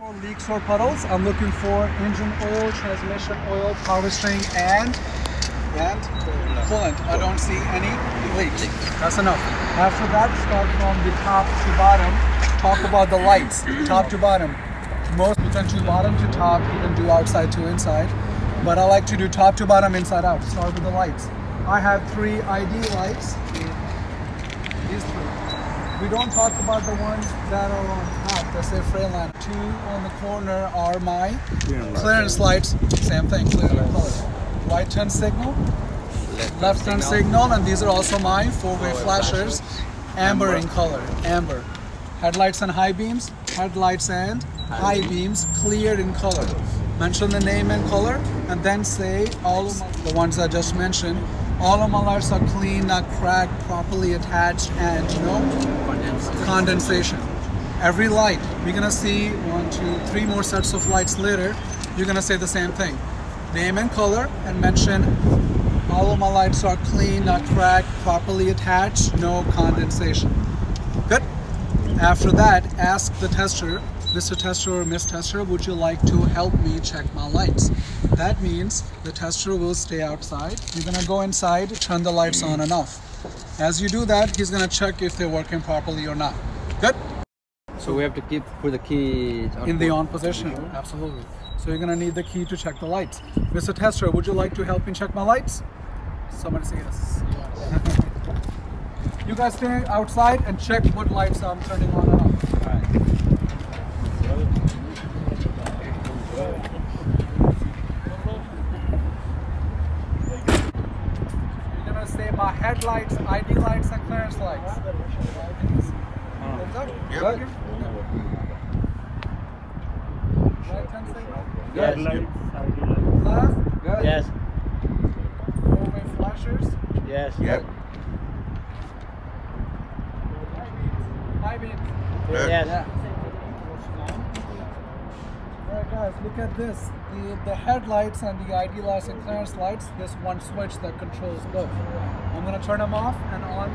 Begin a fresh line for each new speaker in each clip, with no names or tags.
For leaks or puddles, I'm looking for engine oil, transmission oil, power steering, and coolant. I don't see any leaks. That's enough. After that, start from the top to bottom. Talk about the lights, top to bottom. Most you can do bottom to top, you can do outside to inside. But I like to do top to bottom, inside out. Start with the lights. I have 3 ID lights. These 3. We don't talk about the ones that are on top, that say Freightliner. 2 on the corner are my clearance lights. Same thing, clear color. Right turn signal, left turn signal, and these are also my 4-way flashers. Amber in color, amber. Headlights and high beams, headlights and high beams, clear in color. Mention the name and color, and then say all of the ones I just mentioned. All of my lights are clean, not cracked, properly attached, and no condensation. Every light, we're gonna see 1, 2, 3 more sets of lights later. You're gonna say the same thing. Name and color, and mention all of my lights are clean, not cracked, properly attached, no condensation. Good. After that, ask the tester, Mr. Tester or Miss Tester, would you like to help me check my lights? That means the tester will stay outside. You're gonna go inside, turn the lights on and off. As you do that, he's gonna check if they're working properly or not. Good?
So we have to put the key
in the on position, absolutely. So you're gonna need the key to check the lights. Mr. Tester, would you like to help me check my lights? Somebody say yes. You guys stay outside and check what lights I'm turning on and off. All right. You're gonna say my headlights, ID lights, and clearance lights.
Yep.
Good? Right hand signal?
Yes.
Left?
Good. Yes.
4-way flashers?
Yes.
Yep. High beams.
Yes.
Yeah. Alright guys, look at this. The headlights and the ID lights and clearance lights, there's one switch that controls both. I'm going to turn them off and on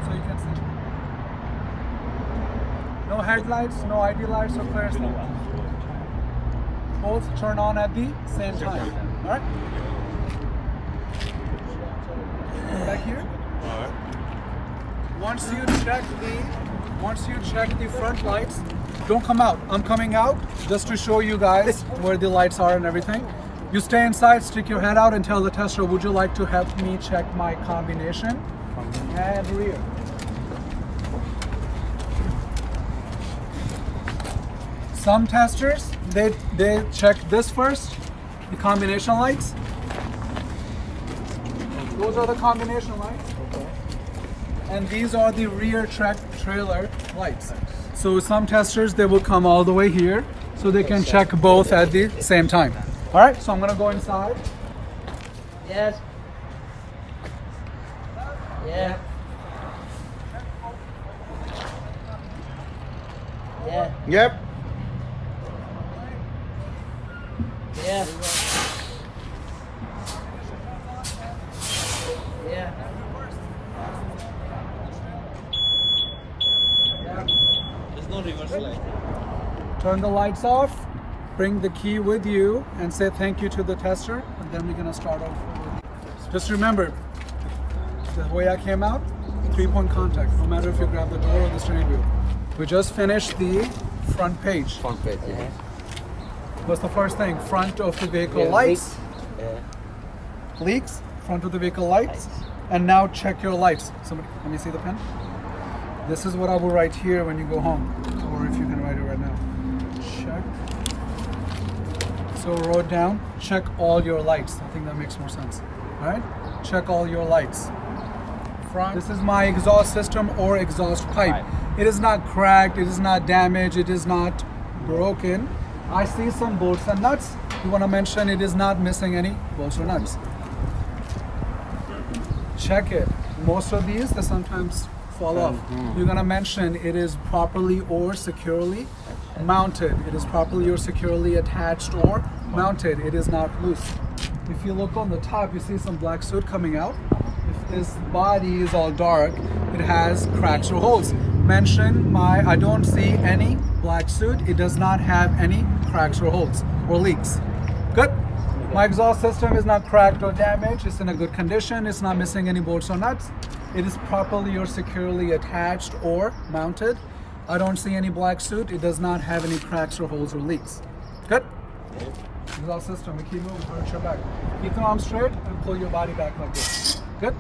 so you can see. No headlights, no ID lights or clearance lights. Both turn on at the same time. Alright? Back here.
Alright.
Once you check the front lights, don't come out. I'm coming out just to show you guys where the lights are and everything. You stay inside, stick your head out and tell the tester, would you like to help me check my combination and rear? Some testers, they check this first, the combination lights. Those are the combination lights. And these are the rear trailer lights. So some testers, they will come all the way here so they can check both at the same time. All right, so I'm gonna go inside.
Yes. Yeah. Yeah.
Yep.
Yeah. Yeah. There's no reverse light.
Turn the lights off, bring the key with you, and say thank you to the tester, and then we're gonna start off. Just remember, the way I came out, 3-point contact, no matter if you grab the door or the steering wheel. We just finished the front page.
Front page, yeah.
What's the first thing? Front of the vehicle lights.
Yeah.
Leaks, front of the vehicle lights. And now check your lights. Somebody, let me see the pen. This is what I will write here when you go home, or if you can write it right now. Check. So wrote down, check all your lights. I think that makes more sense. All right? Check all your lights. Front. This is my exhaust system or exhaust pipe. It is not cracked, it is not damaged, it is not broken. I see some bolts and nuts. You want to mention it is not missing any bolts or nuts. Check it. Most of these, they sometimes fall off. You're going to mention it is properly or securely mounted. It is properly or securely attached or mounted. It is not loose. If you look on the top, you see some black soot coming out. If this body is all dark, it has cracks or holes. mention I don't see any black soot. It does not have any cracks or holes or leaks. Good. My exhaust system is not cracked or damaged. It's in a good condition. It's not missing any bolts or nuts. It is properly or securely attached or mounted. I don't see any black soot. It does not have any cracks or holes or leaks. Good. Exhaust system. We keep moving. Arch your back. Keep the arms straight and pull your body back like this. Good.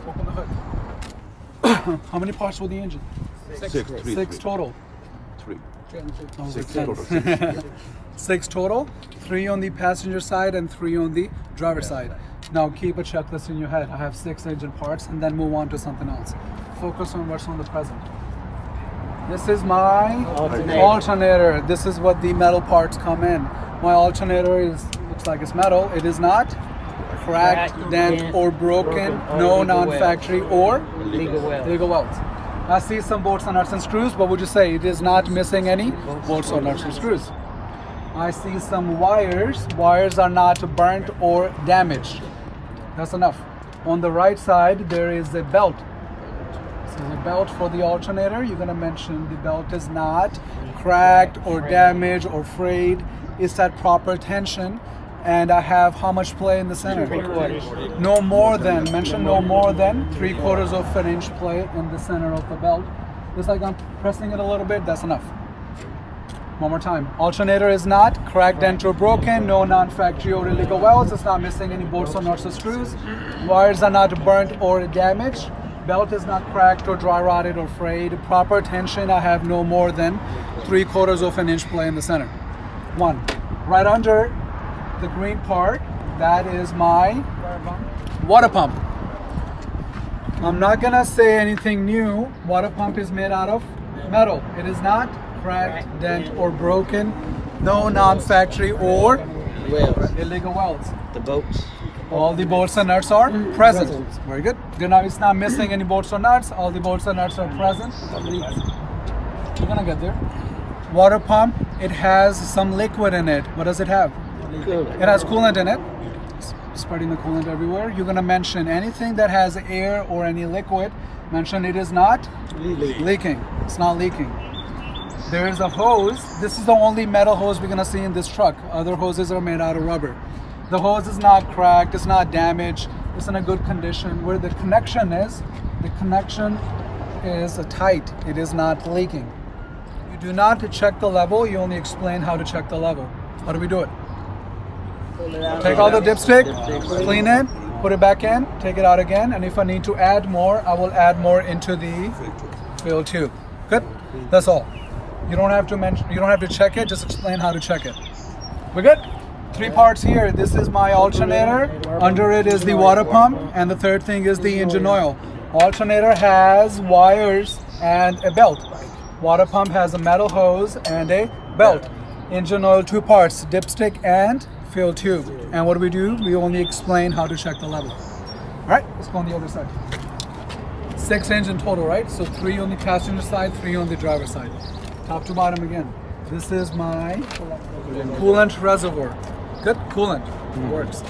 Open the hood. How many parts were the engine? Six total.
Three.
Oh,
Six
ten.
total. Six.
6 total, 3 on the passenger side and 3 on the driver side. Now keep a checklist in your head. I have 6 engine parts, and then move on to something else. Focus on what's on the present. This is my alternator. This is what the metal parts come in. My alternator looks like it's metal. It is not cracked, dent, or broken. No non-factory or legal welds. I see some bolts and nuts and screws, but would you say it is not missing any bolts or nuts and screws? I see some wires. Wires are not burnt or damaged. That's enough. On the right side, there is a belt. So the belt for the alternator, you're going to mention the belt is not cracked or damaged or frayed. It's at proper tension. And I have how much play in the center?
3/4.
No more than, mention no more than 3/4 of an inch play in the center of the belt. Just like I'm pressing it a little bit, that's enough. One more time. Alternator is not cracked, dent, or broken. No non-factory or illegal welds. It's not missing any bolts or nuts or screws. Wires are not burnt or damaged. Belt is not cracked or dry rotted or frayed. Proper tension. I have no more than 3/4 of an inch play in the center. 1. Right under the green part, that is my water pump. I'm not gonna say anything new. Water pump is made out of metal. It is not cracked, dent, or broken. No non-factory or illegal welds.
The bolts.
All the bolts and nuts are present. Very good. Good. Now it's not missing any bolts or nuts. All the bolts and nuts are present. We're gonna get there. Water pump. It has some liquid in it. What does it have? It has coolant in it. Spreading the coolant everywhere. You're gonna mention anything that has air or any liquid. Mention it is not leaking. It's not leaking. There is a hose. This is the only metal hose we're gonna see in this truck. Other hoses are made out of rubber. The hose is not cracked, it's not damaged, it's in a good condition. Where the connection is tight. It is not leaking. You do not check the level, you only explain how to check the level. How do we do it? Take all the dipstick, clean it, put it back in, take it out again, and if I need to add more, I will add more into the fill tube. Good? That's all. You don't have to check it, just explain how to check it. We're good? 3 parts here. This is my alternator. Under it is the water pump, and the third thing is the engine oil. Alternator has wires and a belt. Water pump has a metal hose and a belt. Engine oil, 2 parts, dipstick and fill tube. And what do? We only explain how to check the level. All right, let's go on the other side. 6 engine total, right? So 3 on the passenger side, 3 on the driver side. Top to bottom again. This is my coolant reservoir. Good coolant, works.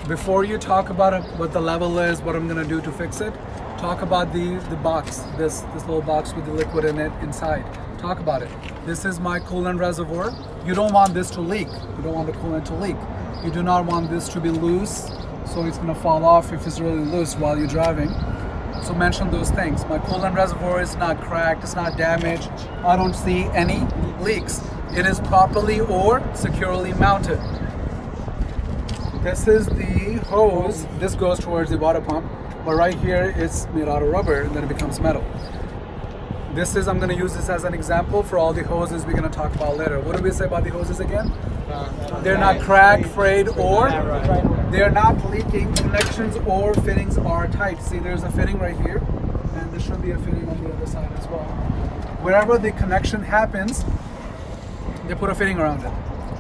Before you talk about what the level is, what I'm gonna do to fix it, talk about the box, this little box with the liquid in it inside. Talk about it. This is my coolant reservoir. You don't want this to leak. You don't want the coolant to leak. You do not want this to be loose, so it's gonna fall off if it's really loose while you're driving. So mention those things. My coolant reservoir is not cracked, it's not damaged. I don't see any leaks. It is properly or securely mounted. This is the hose. This goes towards the water pump, but right here it's made out of rubber and then it becomes metal. This is, I'm going to use this as an example for all the hoses we're going to talk about later. What do we say about the hoses again? They're not cracked, frayed, or they're not leaking. Connections or fittings are tight. See, there's a fitting right here, and there should be a fitting on the other side as well. Wherever the connection happens, they put a fitting around it,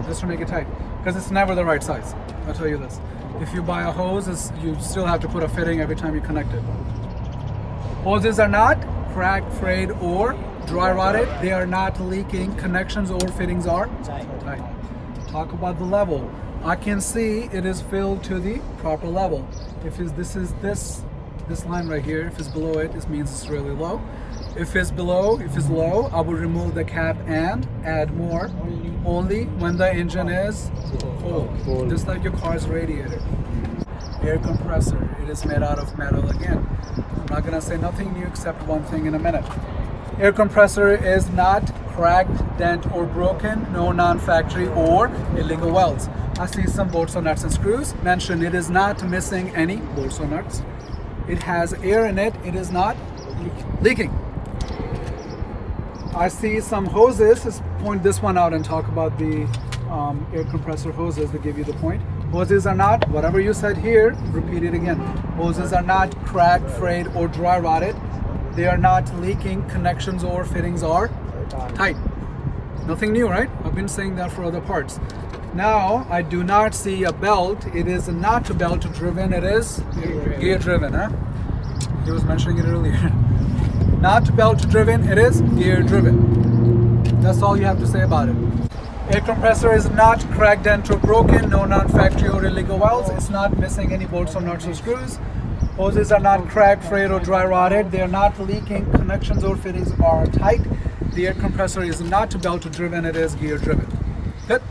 just to make it tight, because it's never the right size. I'll tell you this. If you buy a hose, you still have to put a fitting every time you connect it. Hoses are not cracked, frayed, or dry rotted. They are not leaking. Connections or fittings are tight. Talk about the level. I can see it is filled to the proper level. If this is this this line right here, if it's below it, it means it's really low. If it's low, I will remove the cap and add more only when the engine is cold, just like your car's radiator. Air compressor, it is made out of metal again. I'm not gonna say nothing new except one thing in a minute. Air compressor is not cracked, dent, or broken, no non-factory or illegal welds. I see some bolts or nuts and screws. Mention it is not missing any bolts or nuts. It has air in it, it is not leaking. I see some hoses. Let's point this one out and talk about the air compressor hoses to give you the point. Hoses are not, whatever you said here, repeat it again. Hoses are not cracked, frayed, or dry rotted. They are not leaking. Connections or fittings are tight. Nothing new, right? I've been saying that for other parts. Now, I do not see a belt. It is not belt driven, it is gear driven, huh? He was mentioning it earlier. Not belt driven, it is gear driven. That's all you have to say about it. Air compressor is not cracked, dent, or broken, no non-factory or illegal welds. It's not missing any bolts or nuts or screws. Hoses are not cracked, frayed, or dry rotted. They are not leaking. Connections or fittings are tight. The air compressor is not belt driven, it is gear driven. Good.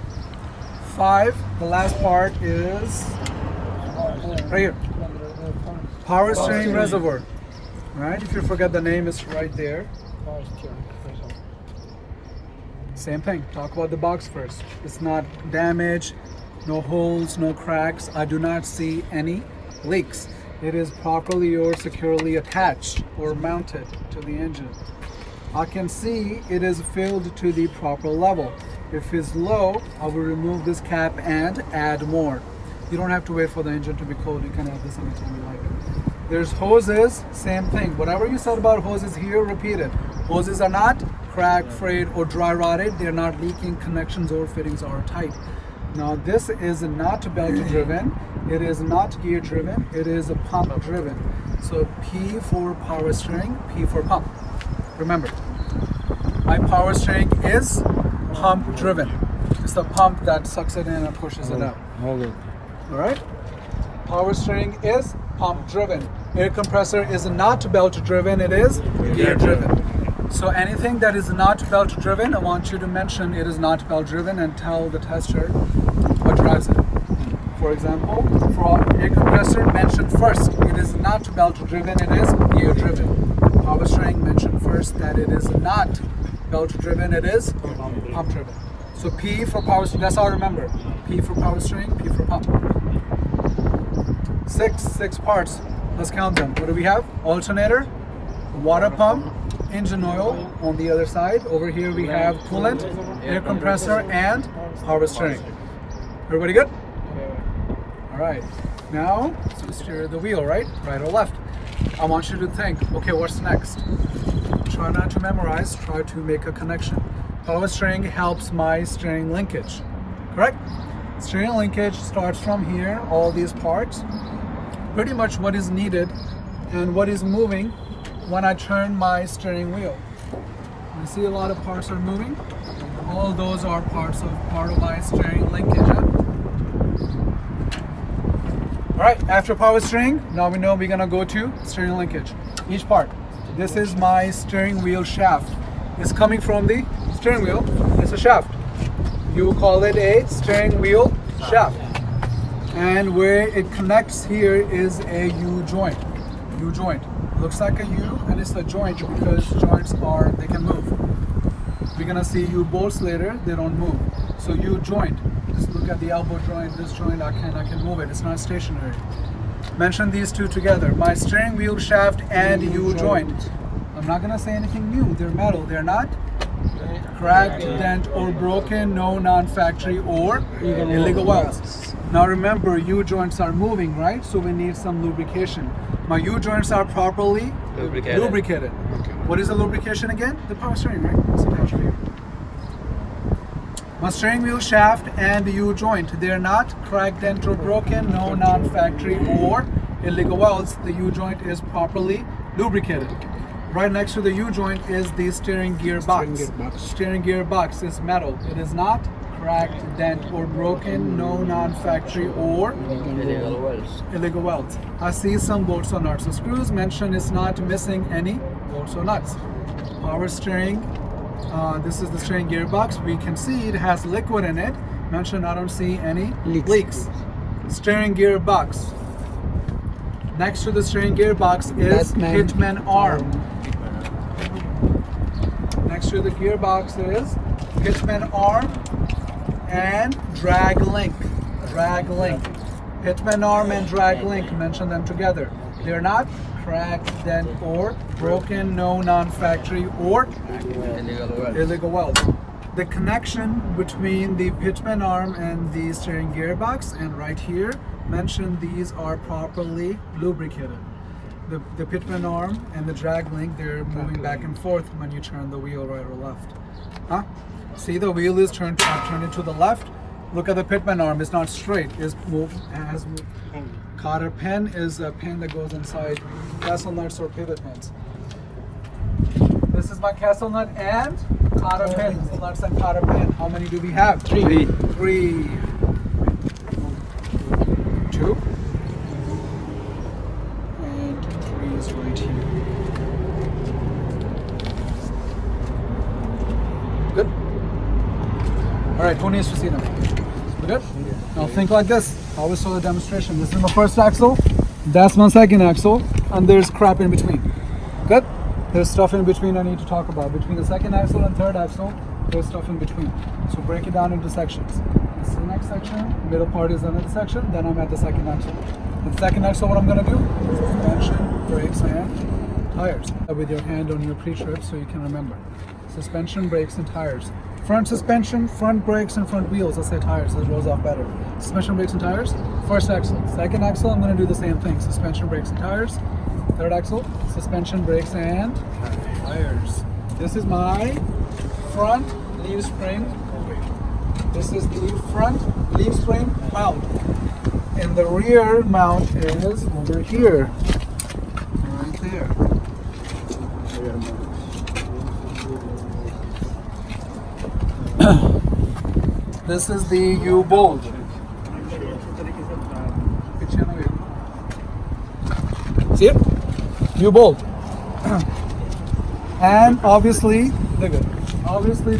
5, the last part is right here. Power steering reservoir. Right, if you forget the name, it's right there. Same thing, talk about the box first. It's not damaged, no holes, no cracks. I do not see any leaks. It is properly or securely attached or mounted to the engine. I can see it is filled to the proper level. If it's low, I will remove this cap and add more. You don't have to wait for the engine to be cold. You can add this anytime you like. There's hoses, same thing. Whatever you said about hoses here, repeat it. Hoses are not cracked, frayed, or dry rotted. They're not leaking. Connections or fittings are tight. Now this is not belt driven. It is not gear driven. It is pump driven. So P for power steering, P for pump. Remember, my power steering is pump driven. It's the pump that sucks it in and pushes it out.
Hold it.
All right. Power steering is pump driven. Air compressor is not belt driven, it is gear driven. So anything that is not belt driven, I want you to mention it is not belt driven and tell the tester what drives it. For example, for air compressor, mention first it is not belt driven, it is gear driven. Power steering, mention first that it is not belt driven, it is pump driven. So P for power steering, that's all I remember. P for power steering, P for pump. Six parts. Let's count them. What do we have? Alternator, water pump, engine oil on the other side. Over here we have coolant, air compressor, and power steering. Everybody good? All right. Now, so steer the wheel, right or left. I want you to think, okay, what's next? Try not to memorize, try to make a connection. Power steering helps my steering linkage, correct? Steering linkage starts from here, all these parts. Pretty much what is needed and what is moving when I turn my steering wheel. You see a lot of parts are moving. All those are part of my steering linkage. Huh? All right, after power steering, now we know we're gonna go to steering linkage. Each part. This is my steering wheel shaft. It's coming from the steering wheel. It's a shaft. You call it a steering wheel shaft. And where it connects here is a U-joint. U-joint. Looks like a U and it's a joint because joints they can move. We're gonna see U-bolts later, they don't move. So U-joint. Just look at the elbow joint, this joint, I can move it. It's not stationary. Mention these two together. My steering wheel shaft and U-joint. I'm not gonna say anything new. They're metal. They're not cracked, dent, or broken. No non-factory or illegal welds. Now remember, U-joints are moving, right? So we need some lubrication. My U-joints are properly lubricated.
Okay.
What is the lubrication again? The power steering, right? It's attached here. My steering wheel shaft and the U-joint, they're not cracked, dent, or broken. No non-factory or illegal welds. The U-joint is properly lubricated. Right next to the U-joint is the steering gear box. Steering gear box is metal. It is not cracked, dent, or broken, no non-factory or illegal welds. I see some bolts or nuts. So screws mentioned is not missing any bolts or nuts. Power steering, this is the steering gearbox. We can see it has liquid in it. Mentioned I don't see any leaks. Steering gearbox. Next to the steering gearbox is Hitman arm. Next to the gearbox is Hitman arm and drag link. Drag link. Hitman arm and drag link, mention them together. They're not cracked, dent, or broken, no non-factory or illegal welds. The connection between the pitman arm and the steering gearbox and right here, mention these are properly lubricated. The pitman arm and the drag link, they're moving back and forth when you turn the wheel right or left. Huh? See, the wheel is turned into the left. Look at the pitman arm, it's not straight, it's moved as cotter pin is a pin that goes inside castle nuts or pivot pins. This is my castle nut and cotter pin. Nuts and cotter pin. How many do we have? Three. 2. And 3 is right here. Good? Alright, who needs to see them? We good? Now think like this. I always show the demonstration. This is my first axle, that's my second axle, and there's crap in between. Good? There's stuff in between I need to talk about. Between the second axle and third axle, there's stuff in between. So break it down into sections. This is the next section, middle part is another section, then I'm at the second axle. The second axle, what I'm going to do is suspension, brakes, and tires. With your hand on your pre-trip so you can remember. Suspension, brakes, and tires. Front suspension, front brakes, and front wheels. Let's say tires, it rolls off better. Suspension, brakes, and tires. First axle. Second axle, I'm going to do the same thing. Suspension, brakes, and tires. Third axle, suspension, brakes, and tires. This is my front leaf spring. This is the front leaf spring mount. And the rear mount is over here. Right there. This is the U-bolt. See it? U-bolt. And obviously, look at it. Obviously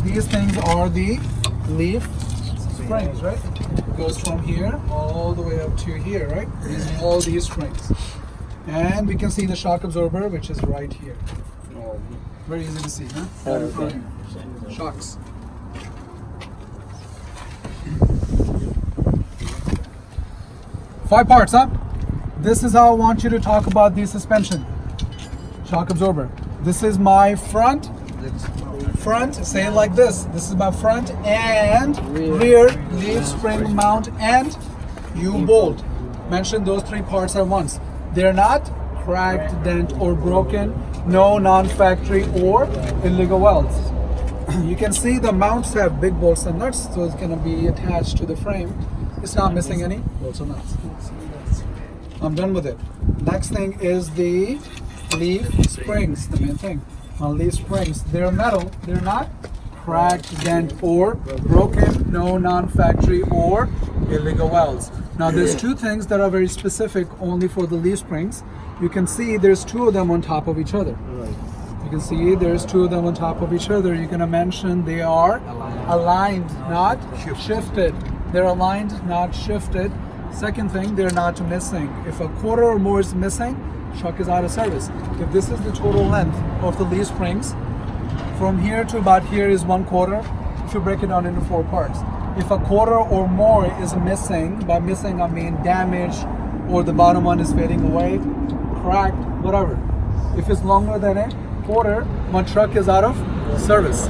these things are the leaf springs, right? It goes from here all the way up to here, right? These are all these springs. And we can see the shock absorber, which is right here. Very easy to see, huh? Shocks. Five parts, huh? This is how I want you to talk about the suspension. Shock absorber. This is my front, say it like this. This is my front and rear leaf spring mount and U-bolt. Mention those 3 parts at once. They're not cracked, dent, or broken. No non-factory or illegal welds. You can see the mounts have big bolts and nuts, so it's going to be attached to the frame. It's not missing any bolts or nuts. I'm done with it. Next thing is the leaf springs, the main thing. On leaf springs, they're metal, they're not cracked, dent, or broken, no non-factory or illegal welds. Now there's 2 things that are very specific only for the leaf springs. You can see there's 2 of them on top of each other. You can see there's 2 of them on top of each other. You're going to mention they are aligned, not shifted. They're aligned, not shifted. Second thing, they're not missing. If a quarter or more is missing, truck is out of service. If this is the total length of the leaf springs, from here to about here is 1/4. If you break it down into 4 parts. If a quarter or more is missing, by missing I mean damaged, or the bottom one is fading away, cracked, whatever. If it's longer than a quarter, my truck is out of service.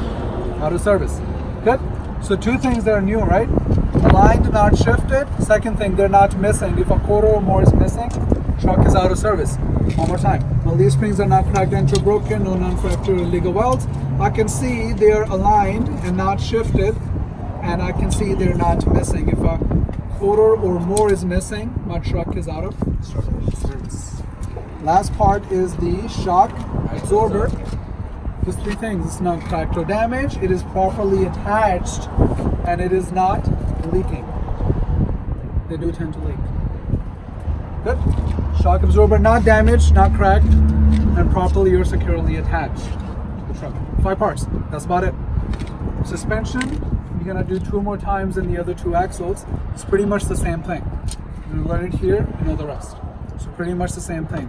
Out of service. Good? So 2 things that are new, right? Aligned, not shifted. Second thing, they're not missing. If a quarter or more is missing, truck is out of service. One more time. Now these springs are not cracked, dent, or broken, no non-factory illegal welds. I can see they're aligned and not shifted, and I can see they're not missing. If a quarter or more is missing, my truck is out of service. Last part is the shock absorber. Just three things. It's not cracked or damaged, it is properly attached, and it is not leaking. They do tend to leak. Good. Shock absorber not damaged, not cracked, and properly or securely attached to the truck. 5 parts. That's about it. Suspension, you're gonna do 2 more times in the other 2 axles. It's pretty much the same thing. You learn it here, you know the rest. So pretty much the same thing.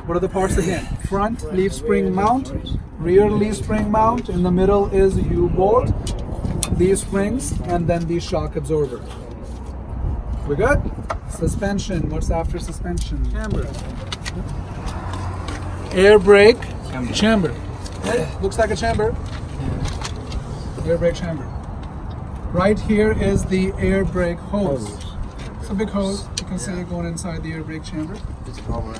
What are the parts again? Front leaf spring mount, rear leaf spring mount, in the middle is U-bolt, leaf springs, and then the shock absorber. We're good? Suspension, what's after suspension? Chamber. Air brake chamber. Right? Looks like a chamber. Air brake chamber. Right here is the air brake hose. It's a big hose. You can see it going inside the air brake chamber.
It's over.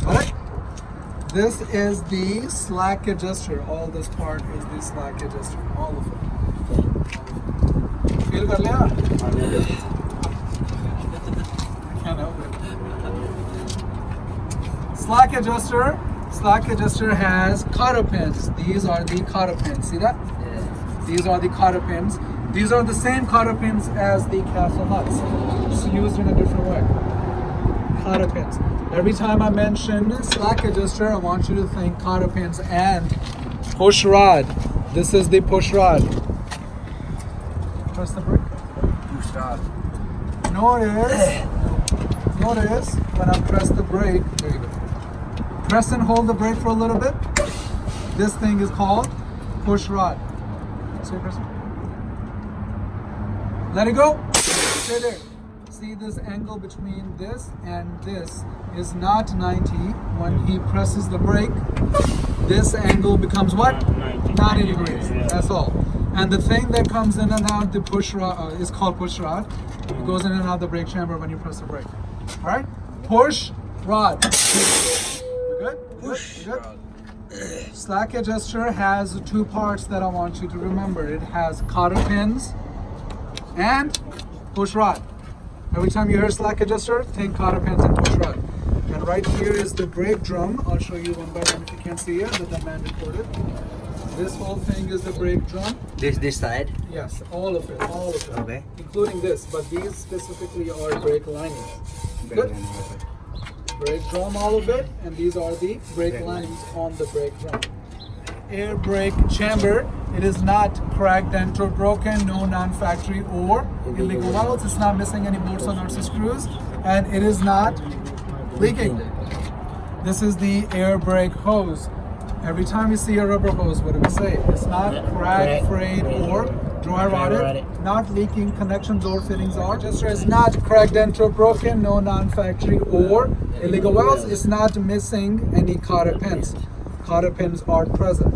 Alright. This is the slack adjuster. All this part is the slack adjuster. All of it. Feel kar liya? I can't help it. Slack adjuster. Slack adjuster has cotter pins. These are the cotter pins. See that?
Yeah.
These are the cotter pins. These are the same cotter pins as the castle nuts. Just used in a different way. Cotter pins. Every time I mention slack adjuster, I want you to think cotter pins and push rod. This is the push rod. Press the brake.
Push rod.
Notice when I press the brake, there you go. Press and hold the brake for a little bit. This thing is called push rod. See, press it. Let it go. Stay there. See this angle between this and this is not 90. When he presses the brake, this angle becomes what? 90 degrees. That's all. And the thing that comes in and out the push rod is called push rod. It goes in and out the brake chamber when you press the brake. All right? Push rod. Good? Push rod. Slack adjuster has 2 parts that I want you to remember. It has cotter pins and push rod. Every time you hear slack adjuster, think cotter pins and push rod. And right here is the brake drum. I'll show you one by one if you can't see it, but the man recorded. This whole thing is the brake drum.
This side?
Yes, all of it, all of it.
Okay.
Including this, but these specifically are brake linings. Good? Brake drum, all of it, and these are the brake linings on the brake drum. Air brake chamber, it is not cracked, dent, or broken, no non-factory or illegal valves. It's not missing any bolts or nuts or screws, and it is not leaking. This is the air brake hose. Every time you see a rubber hose, what do we say? It's not cracked, frayed, or dry rotted, not leaking, connections or fittings are. Adjuster is not cracked, dent, or broken, no non-factory or illegal valves. It's not missing any cotter pins. Cotter pins are present.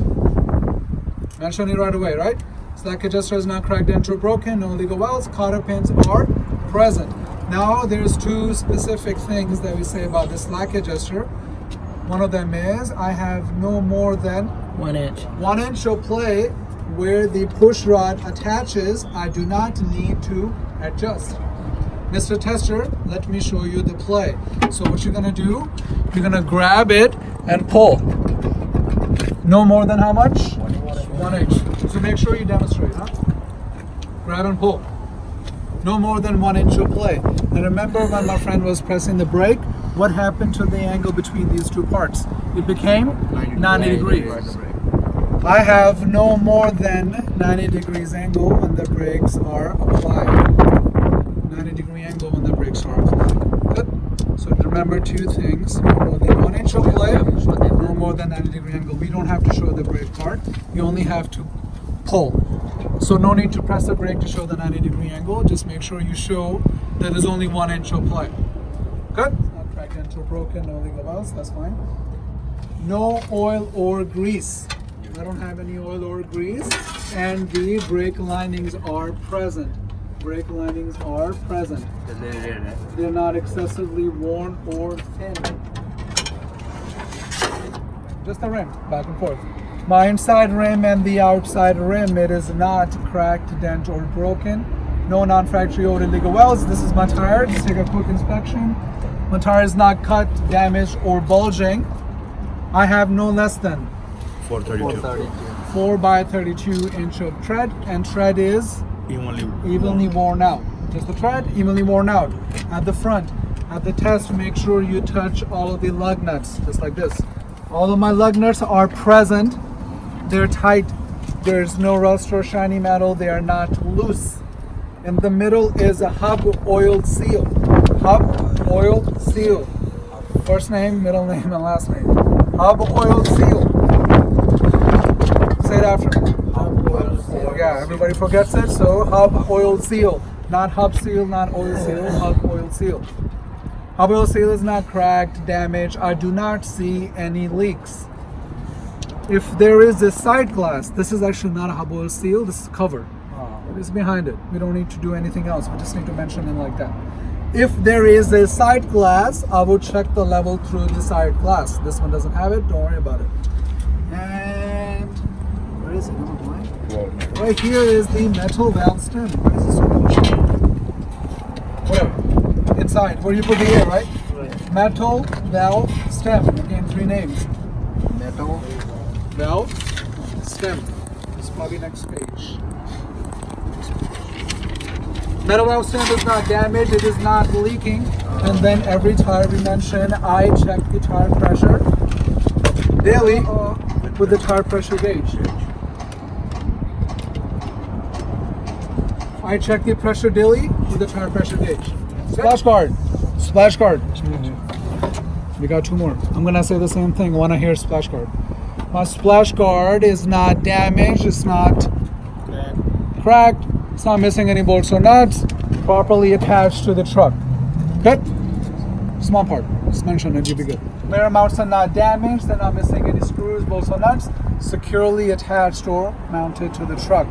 Mention it right away, right? Slack adjuster is not cracked, dent, or broken, no illegal valves. Cotter pins are present. Now there's 2 specific things that we say about the slack adjuster. One of them is I have no more than
1 inch.
1 inch of play where the push rod attaches. I do not need to adjust. Mr. Tester, let me show you the play. So what you're gonna do, you're gonna grab it and pull. No more than how much? 1 inch. So make sure you demonstrate, huh? Grab and pull. No more than 1 inch of play. And remember when my friend was pressing the brake, what happened to the angle between these 2 parts? It became 90 degrees. I have no more than 90 degrees angle when the brakes are applied. 90 degree angle when the brakes are applied. Good. So remember 2 things. No more than 1 inch of play, no more than 90 degree angle. We don't have to show the brake part. You only have to pull. So no need to press the brake to show the 90 degree angle. Just make sure you show that there's only 1 inch of play. Good. Not cracked, dent, or broken, no legal valves. That's fine. No oil or grease. I don't have any oil or grease, and the brake linings are present. Brake linings are present. They're not excessively worn or thin. Just the rim, back and forth. My inside rim and the outside rim, it is not cracked, dent, or broken. No non-factory or illegal welds. This is my tire. Just take a quick inspection. My tire is not cut, damaged, or bulging. I have no less than 4 by 32 inch of tread, and tread is evenly worn out. Just the tread, evenly worn out. At the front, at the test, make sure you touch all of the lug nuts, just like this. All of my lug nuts are present. They're tight. There's no rust or shiny metal. They are not loose. In the middle is a hub oil seal. Hub oil seal. First name, middle name, and last name. Hub oil seal. Say it after me. Hub oil seal. Yeah, everybody forgets it. So hub oil seal. Not hub seal, not oil seal, hub oil seal. Hub oil seal is not cracked, damaged. I do not see any leaks. If there is a side glass, this is actually not a hub oil seal, this is cover. It is behind it. We don't need to do anything else. We just need to mention it like that. If there is a side glass, I will check the level through the side glass. This one doesn't have it, don't worry about it. And where is it? Right here is the metal valve stem. Where is this one? Whatever. Inside, where you put the air, right? Metal valve stem. Again, 3 names. Metal valve stem. It's probably next page. Metal valve stem is not damaged, it is not leaking. And then every tire we mention, I check the tire pressure daily with the tire pressure gauge. I check the pressure daily with the tire pressure gauge. Splash guard. Splash guard. We got 2 more. I'm gonna say the same thing. Wanna hear splash guard? My splash guard is not damaged. It's not cracked. It's not missing any bolts or nuts. Properly attached to the truck. Good? Small part. Just mention it. You'll be good. Mirror mounts are not damaged. They're not missing any screws, bolts or nuts. Securely attached or mounted to the truck.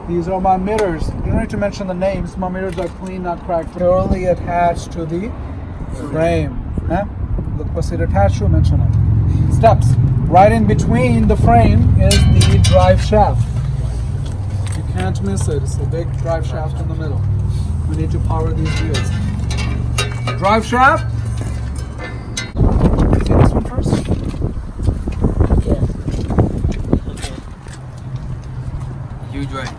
These are my mirrors. You don't need to mention the names. My mirrors are clean, not cracked. Securely attached to the frame. Look what's it attached to, mention it. Steps. Right in between the frame is the drive shaft. You can't miss it. It's a big drive shaft in the middle. We need to power these wheels. Drive shaft. See this one first?
U-joint.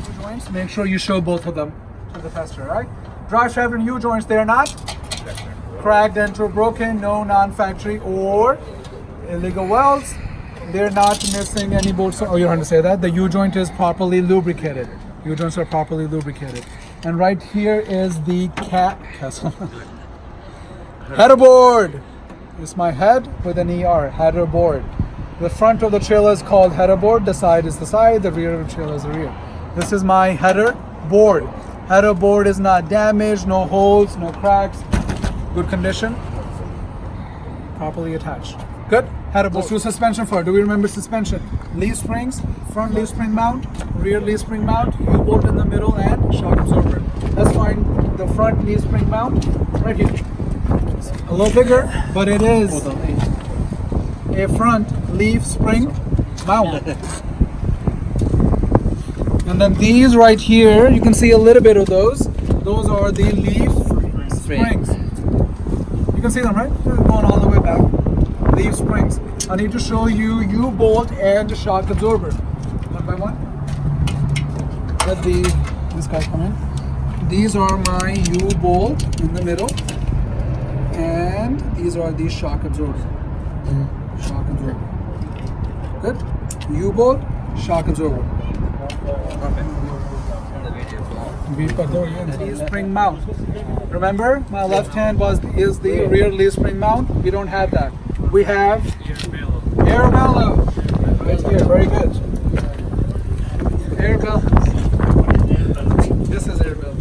U-joints. Make sure you show both of them to the tester, right? Drive shaft and U-joints, they're not cracked, dent, or broken, no non-factory or illegal welds. They're not missing any bolts. Oh, you're trying to say that? The U-joint is properly lubricated. U-joints are properly lubricated. And right here is the header board. It's my head with an ER, header board. The front of the trailer is called header board. The side is the side. The rear of the trailer is the rear. This is my header board. Header board is not damaged, no holes, no cracks. Good condition. Properly attached. Good. Header board. Let's do suspension for it. Do we remember suspension? Leaf springs, front leaf spring mount, rear leaf spring mount, U-bolt in the middle, and shock absorber. Let's find the front leaf spring mount right here. It's a little bigger, but it is a front leaf spring mount. And then these right here, you can see a little bit of those. Those are the leaf springs. You can see them, right? They're going all the way back. Leaf springs. I need to show you U-bolt and shock absorber. One by one. Let this guy come in. These are my U-bolt in the middle. And these are the shock absorber. Shock absorber. Good. U-bolt, shock absorber. Leaf spring mount. Remember, my left hand is the rear leaf spring mount. We don't have that. We have air bellow. Right here, very good. Air bellow. This is air bellow.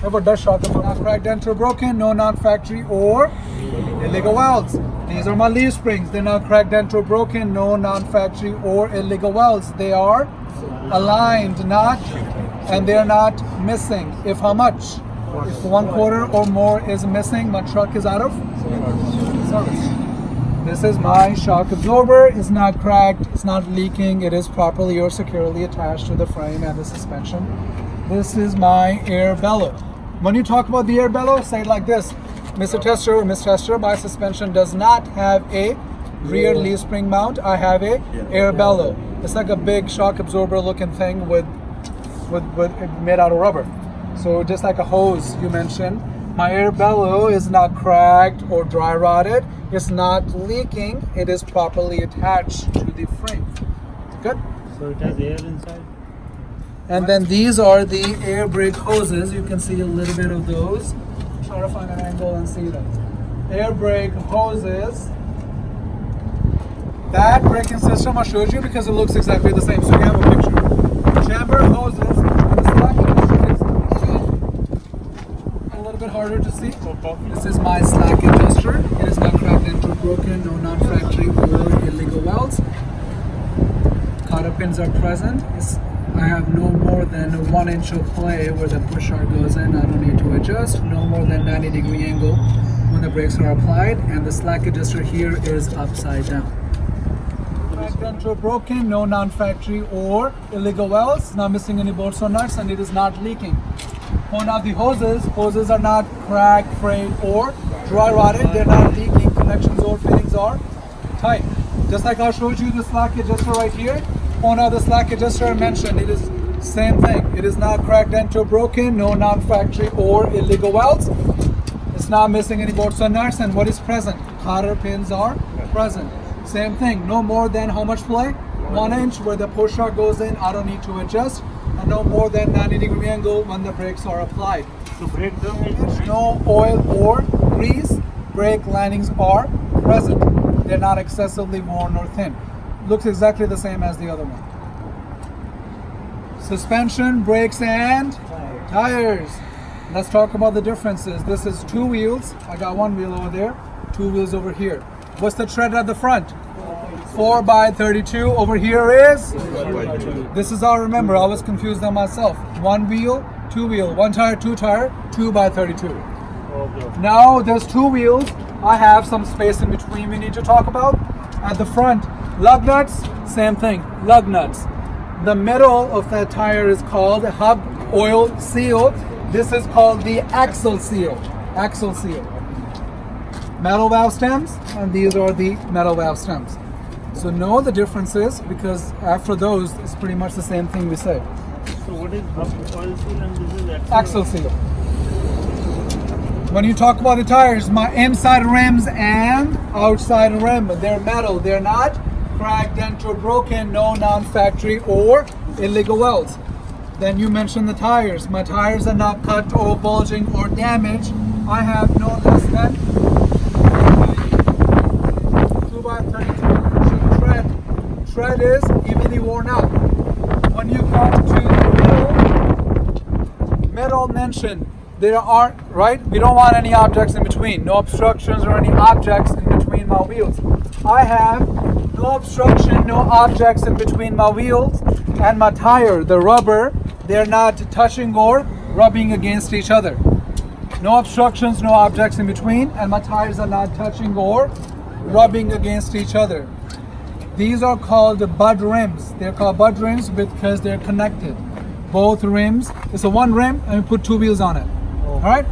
How about dust shock? Not cracked, dent, or broken, no non-factory or illegal welds. These are my leaf springs. They're not cracked, dent, or broken, no non-factory or illegal welds. They are aligned, and they're not missing. If how much? If 1/4 or more is missing, my truck is out of service. This is my shock absorber. It's not cracked, it's not leaking, it is properly or securely attached to the frame and the suspension. This is my air bellow. When you talk about the air bellow, say it like this. Mr. Tester or Miss Tester, my suspension does not have a rear leaf spring mount. I have a air bellow. It's like a big shock absorber looking thing with made out of rubber. So just like a hose you mentioned, my air bellow is not cracked or dry rotted. It's not leaking. It is properly attached to the frame. Good?
So it has air inside?
And then these are the air brake hoses. You can see a little bit of those. Try to find an angle and see them. Air brake hoses. That braking system I showed you because it looks exactly the same. So you have a picture. Chamber hoses. The slack adjuster is a little bit harder to see. This is my slack adjuster. It is not cracked into broken, no non-factory or illegal welds. Cotter pins are present. I have no more than 1 inch of play where the push rod goes in. I don't need to adjust. No more than 90-degree angle when the brakes are applied, and the slack adjuster here is upside down. Cracked into broken, no non-factory or illegal welds. Not missing any bolts or nuts, and it is not leaking. Point out the hoses. Hoses are not cracked, frayed, or dry rotted. They're not leaking. Connections or fittings are tight. Just like I showed you the slack adjuster right here. Point out the slack adjuster I mentioned. It is same thing. It is not cracked into broken, no non-factory or illegal welds. It's not missing any bolts or nuts, and what is present? Cotter pins are present. Same thing. No more than how much play? 1 inch where the push rod goes in. I don't need to adjust. And no more than 90-degree angle when the brakes are applied.
So brake drum is
no oil or grease. Brake linings are present. They're not excessively worn or thin. Looks exactly the same as the other one. Suspension, brakes, and tires. Let's talk about the differences. This is 2 wheels. I got 1 wheel over there, 2 wheels over here. What's the tread at the front? 4x32. Over here is? This is how I remember. I was confused on myself. 1 wheel, 2 wheel, 1 tire, 2 tire, 2x32.
okay.
Now there's 2 wheels. I have some space in between we need to talk about. At the front, lug nuts, same thing, lug nuts. The middle of that tire is called hub oil seal. This is called the axle seal. Axle seal. Metal valve stems, and these are the metal valve stems. So know the differences, because after those, it's pretty much the same thing we say.
So what is hub oil seal and this is
Axle seal. When you talk about the tires, my inside rims and outside rim, they're metal. They're not cracked, dent, or broken, no non-factory or illegal welds. Then you mentioned the tires. My tires are not cut or bulging or damaged. I have no less than 2x32 inch tread. Tread is evenly worn out. When you come to the middle mentioned, there are, right? We don't want any objects in between. No obstructions or any objects in between my wheels. I have no obstruction, no objects in between my wheels and my tire. The rubber, they're not touching or rubbing against each other. No obstructions, no objects in between, and my tires are not touching or rubbing against each other. These are called bud rims. They're called bud rims because they're connected. Both rims, it's a 1 rim and we put 2 wheels on it. All right,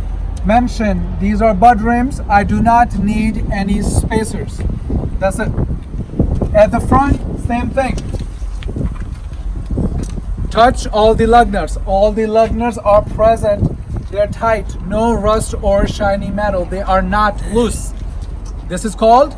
mention these are bud rims. I do not need any spacers. That's it. At the front, same thing. Touch all the lug nuts. All the lug nuts are present. They're tight. No rust or shiny metal. They are not loose. This is called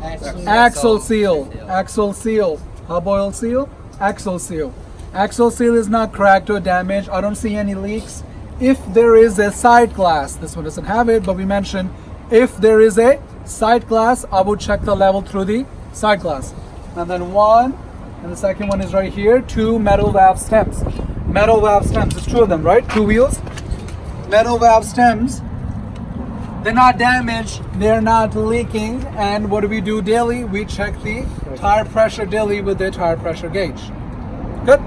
axle seal. Axle seal. Hub oil seal. Axle seal. Axle seal is not cracked or damaged. I don't see any leaks. If there is a side glass, this one doesn't have it, but we mentioned if there is a side glass, I would check the level through the side glass. And then 1, and the second one is right here, 2 metal valve stems. Metal valve stems, there's 2 of them, right? 2 wheels. Metal valve stems, they're not damaged, they're not leaking, and what do we do daily? We check the tire pressure daily with the tire pressure gauge. Good?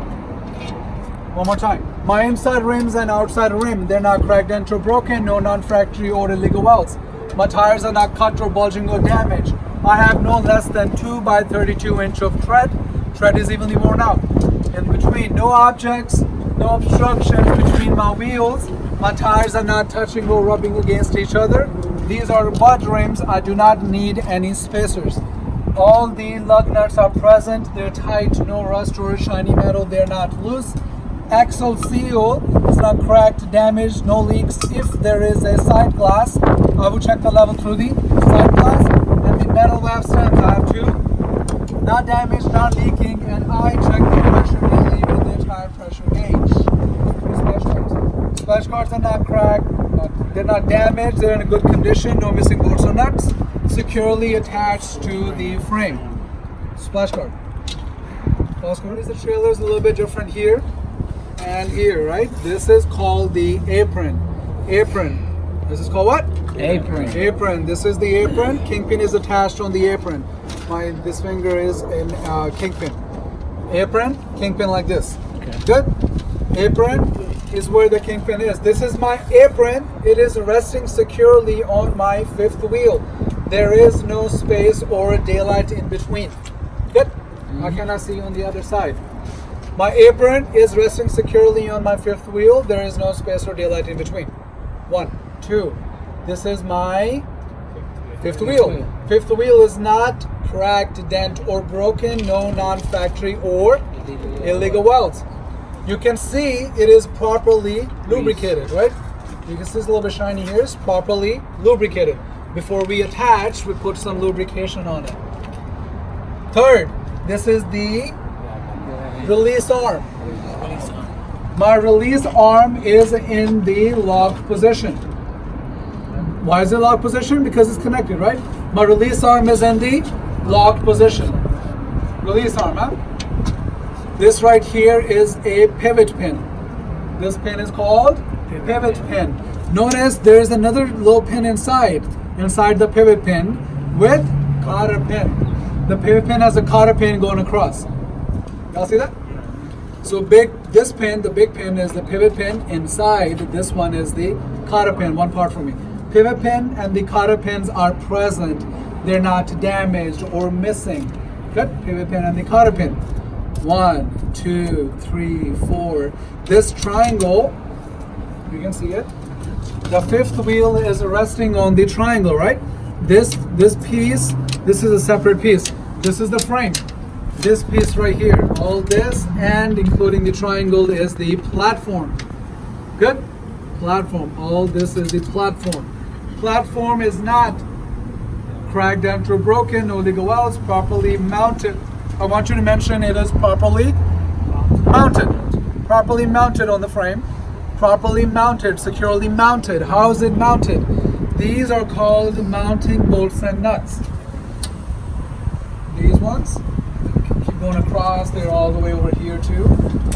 One more time. My inside rims and outside rim, they're not cracked, dent, or broken, no non-factory or illegal welds. My tires are not cut or bulging or damaged. I have no less than 2x32 inch of tread. Tread is evenly worn out. In between, no objects, no obstructions between my wheels My tires are not touching or rubbing against each other. These are mud rims. I do not need any spacers. All the lug nuts are present. They're tight, no rust or shiny metal. They're not loose. Axle seal is not cracked, damaged, no leaks. If there is a side glass, I will check the level through the side glass. And the metal valve stands, I have two. Not damaged, not leaking, and I check the pressure daily with the tire pressure gauge. Splash guards are not cracked, they're not damaged, they're in a good condition, no missing bolts or nuts, securely attached to the frame. Splash guard. Splash guard is the trailer is a little bit different here and here, right? This is called the apron. Apron. This is called what?
Apron.
Apron. This is the apron. Kingpin is attached on the apron. This finger is in kingpin. Apron, kingpin like this.
Okay.
Good. Apron is where the kingpin is. This is my apron. It is resting securely on my fifth wheel. There is no space or daylight in between. Good. I cannot see on the other side. My apron is resting securely on my fifth wheel. There is no space or daylight in between. 1, 2. This is my fifth wheel. Fifth wheel is not cracked, dent, or broken. No non-factory or illegal welds. You can see it is properly lubricated, right? You can see it's a little bit shiny here. It's properly lubricated. Before we attach, we put some lubrication on it. Third, this is the release arm. My release arm is in the lock position. Why is it lock position? Because it's connected, right? My release arm is in the lock position. Release arm, huh? This right here is a pivot pin. This pin is called pivot pin. Notice there is another little pin inside the pivot pin with cotter pin. The pivot pin has a cotter pin going across. Y'all see that? So this pin, the big pin is the pivot pin. Inside, this one is the cotter pin. One part for me. Pivot pin and the cotter pins are present. They're not damaged or missing. Good. Pivot pin and the cotter pin. 1, 2, 3, 4. This triangle, you can see it. The fifth wheel is resting on the triangle, right? This piece, this is a separate piece. This is the frame. This piece right here, all this and including the triangle is the platform. Good? Platform. All this is the platform. Platform is not cracked, dent, or broken, no legal welds, properly mounted. I want you to mention it is properly mounted. Properly mounted on the frame. Properly mounted, securely mounted. How is it mounted? These are called mounting bolts and nuts. These ones, keep going across, they're all the way over here too.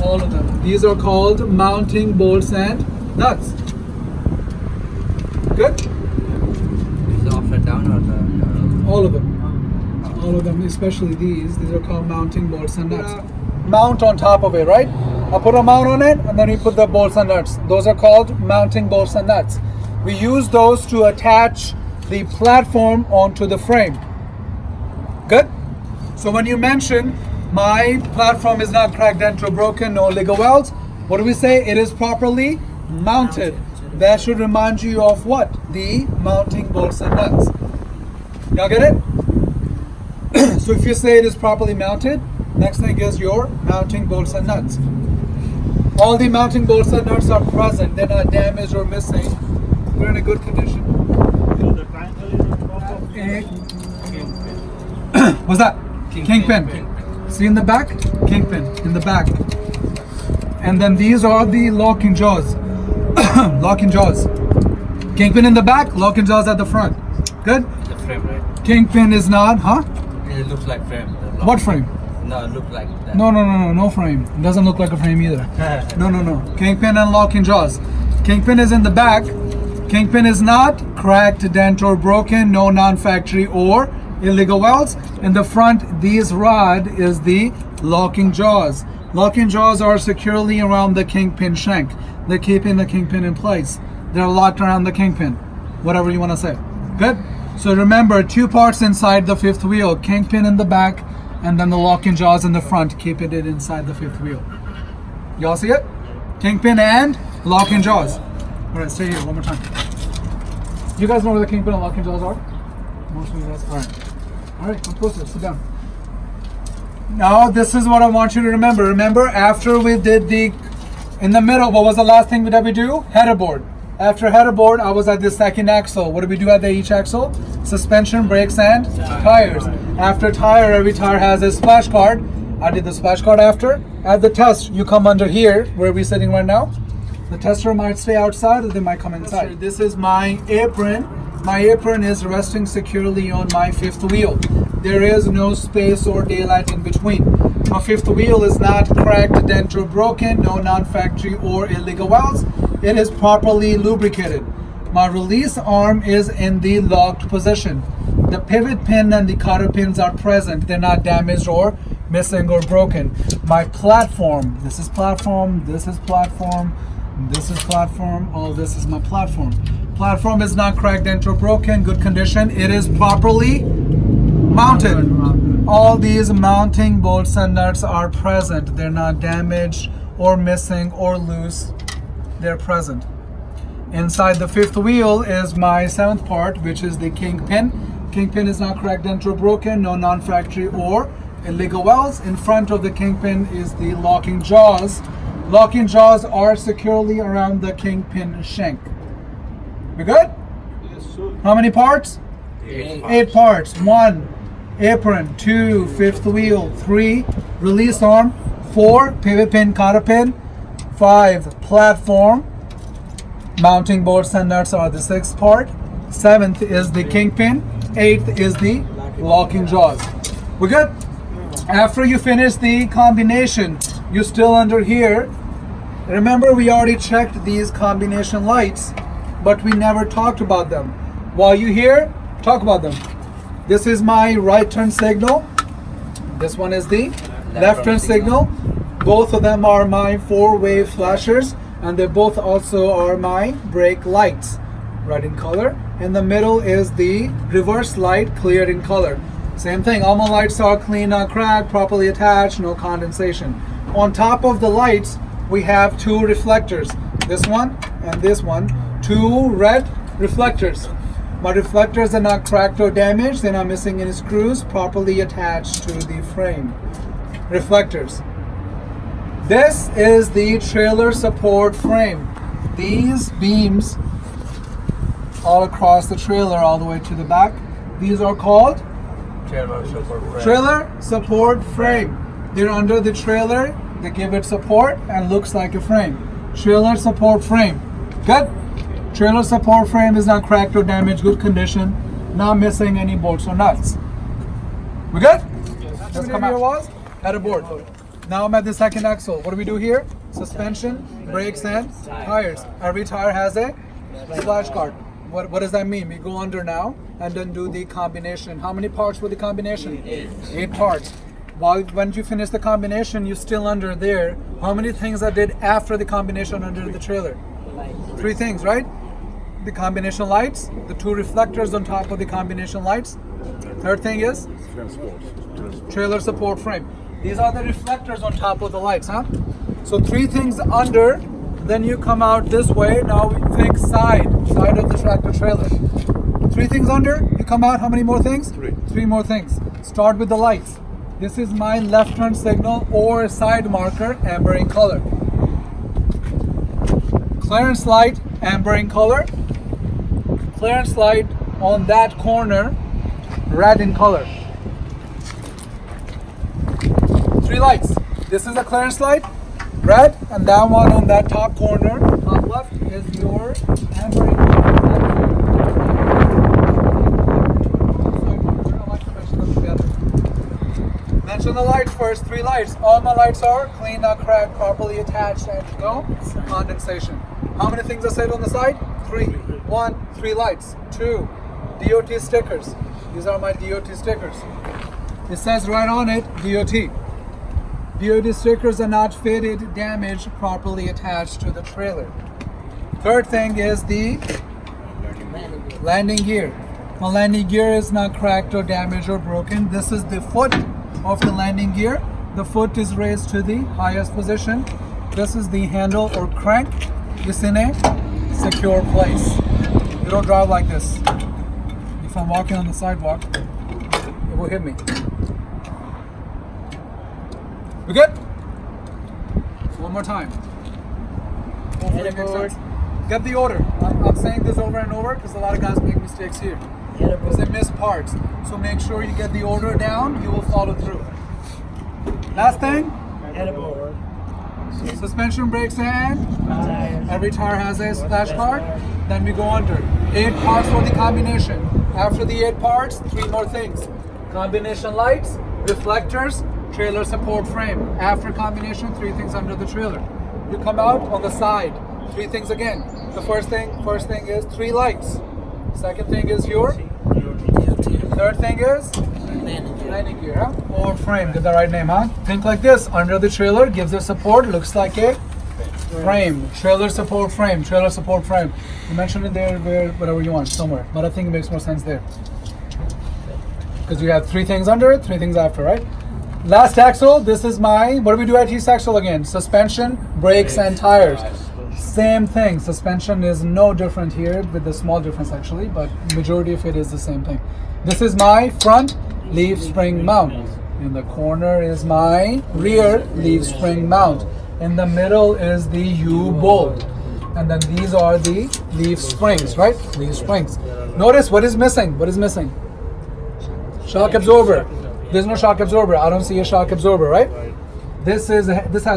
All of them. These are called mounting bolts and nuts. Good?
Is it upside down or the?
All of them. All of them, especially these are called mounting bolts and nuts. Mount on top of it, right? I put a mount on it and then you put the bolts and nuts. Those are called mounting bolts and nuts. We use those to attach the platform onto the frame. Good? So when you mention my platform is not cracked, dent, or broken, no legal welds, what do we say? It is properly mounted. That should remind you of what? The mounting bolts and nuts. Y'all get it? So if you say it is properly mounted, next thing is your mounting bolts and nuts. All the mounting bolts and nuts are present. They're not damaged or missing. They're in a good condition.
So the triangle is on top of
What's that? Kingpin. See in the back? Kingpin in the back. And then these are the locking jaws. Locking jaws. Kingpin in the back, locking jaws at the front. Good?
The frame, right?
Kingpin is not, huh?
It looks like frame.
What frame?
No, it looks like that.
No frame. It doesn't look like a frame either. No. Kingpin and locking jaws. Kingpin is in the back. Kingpin is not cracked, dent, or broken. No non-factory or illegal welds. In the front, these rod is the locking jaws. Locking jaws are securely around the kingpin shank. They're keeping the kingpin in place. They're locked around the kingpin. Whatever you want to say. Good? So remember, two parts inside the fifth wheel. Kingpin in the back, and then the locking jaws in the front, keeping it inside the fifth wheel. Y'all see it? Kingpin and locking jaws. All right, stay here one more time. You guys know where the kingpin and locking jaws are? Most of you guys. All right, come closer. Sit down. Now this is what I want you to remember. Remember, after we did the, in the middle, what was the last thing that we do? Header board. After header board, I was at the second axle. What do we do at each axle? Suspension, brakes, and tires. After tire, every tire has a splash guard. I did the splash guard after. At the test, you come under here, where we're sitting right now. The tester might stay outside or they might come inside. This is my apron. My apron is resting securely on my fifth wheel. There is no space or daylight in between. My fifth wheel is not cracked, dent, or broken, no non-factory or illegal welds. It is properly lubricated. My release arm is in the locked position. The pivot pin and the cotter pins are present. They're not damaged or missing or broken. My platform, this is platform, this is platform, this is platform, all this is my platform. Platform is not cracked, dent, or broken, good condition. It is properly mounted. All these mounting bolts and nuts are present. They're not damaged or missing or loose. They're present. Inside the fifth wheel is my seventh part, which is the kingpin. Kingpin is not cracked, dent, or broken, no non-factory or illegal welds. In front of the kingpin is the locking jaws. Locking jaws are securely around the kingpin shank. We good?
Yes, sir.
How many parts? 8 parts. 1, apron. 2, fifth wheel. 3, release arm. 4, pivot pin, cotter pin. 5, platform. Mounting bolts and nuts are the 6th part. 7th is the kingpin. 8th is the locking jaws. We're good? After you finish the combination, you're still under here. Remember, we already checked these combination lights, but we never talked about them. While you're here, talk about them. This is my right turn signal. This one is the left turn signal. Both of them are my 4-way flashers, and they both also are my brake lights, red in color. In the middle is the reverse light, clear in color. Same thing, all my lights are clean, not cracked, properly attached, no condensation. On top of the lights, we have 2 reflectors. This one and this one. 2 red reflectors. My reflectors are not cracked or damaged. They're not missing any screws, properly attached to the frame. Reflectors. This is the trailer support frame. These beams all across the trailer all the way to the back, these are called trailer support frame. They're under the trailer, they give it support and looks like a frame. Trailer support frame. Good? Trailer support frame is not cracked or damaged, good condition, not missing any bolts or nuts. We good? Yes. Let's come out. Was at a board. Now I'm at the second axle. What do we do here? Suspension, brakes, and tires. Every tire has a splash guard. What does that mean? We go under now and then do the combination. How many parts were the combination? 8 parts. When you finish the combination, you're still under there. How many things I did after the combination under the trailer? 3 things, right? The combination lights, the 2 reflectors on top of the combination lights. Third thing is trailer support frame. These are the reflectors on top of the lights, huh? So 3 things under, then you come out this way. Now we think side of the tractor trailer. 3 things under, you come out, how many more things? 3 more things. Start with the lights. This is my left turn signal or side marker, amber in color. Clearance light, amber in color. Clearance light on that corner, red in color. 3 lights. This is a clearance light, red, and that one on that top corner, top left, is your amber in color. Mention the lights first. 3 lights. All my lights are clean, not cracked, properly attached, and no condensation. How many things I said on the side? 3. 1, 3 lights. 2, DOT stickers. These are my DOT stickers. It says right on it, DOT. DOT stickers are not faded, damaged, properly attached to the trailer. Third thing is the landing gear. My landing gear is not cracked or damaged or broken. This is the foot of the landing gear. The foot is raised to the highest position. This is the handle or crank. It's in a secure place. You don't drive like this. If I'm walking on the sidewalk, it will hit me. We good? One more time. Hopefully it makes sense. Get the order. I'm saying this over and over because a lot of guys make mistakes here. Because they miss parts. So make sure you get the order down, you will follow through. Last thing. Suspension, brakes, and every tire has a splash guard. Then we go under. 8 parts for the combination. After the 8 parts, 3 more things. Combination lights, reflectors, trailer support frame. After combination, 3 things under the trailer. You come out on the side, 3 things again. The first thing is 3 lights. Second thing is your third thing is landing gear, huh? Or frame. Get the right name, huh? Think like this. Under the trailer, gives it support, looks like a frame. Trailer support frame. Trailer support frame. You mentioned it there, where whatever you want, somewhere. But I think it makes more sense there. Because you have 3 things under it, 3 things after, right? Last axle, this is my, what do we do at each axle again? Suspension, brakes, and tires. Same thing. Suspension is no different here, with the small difference actually, but majority of it is the same thing. This is my front leaf spring mount. In the corner is my rear leaf spring mount. In the middle is the U-bolt. And then these are the leaf springs, right? Leaf springs. Notice what is missing. What is missing? Shock absorber. There's no shock absorber. I don't see a shock absorber, right? This has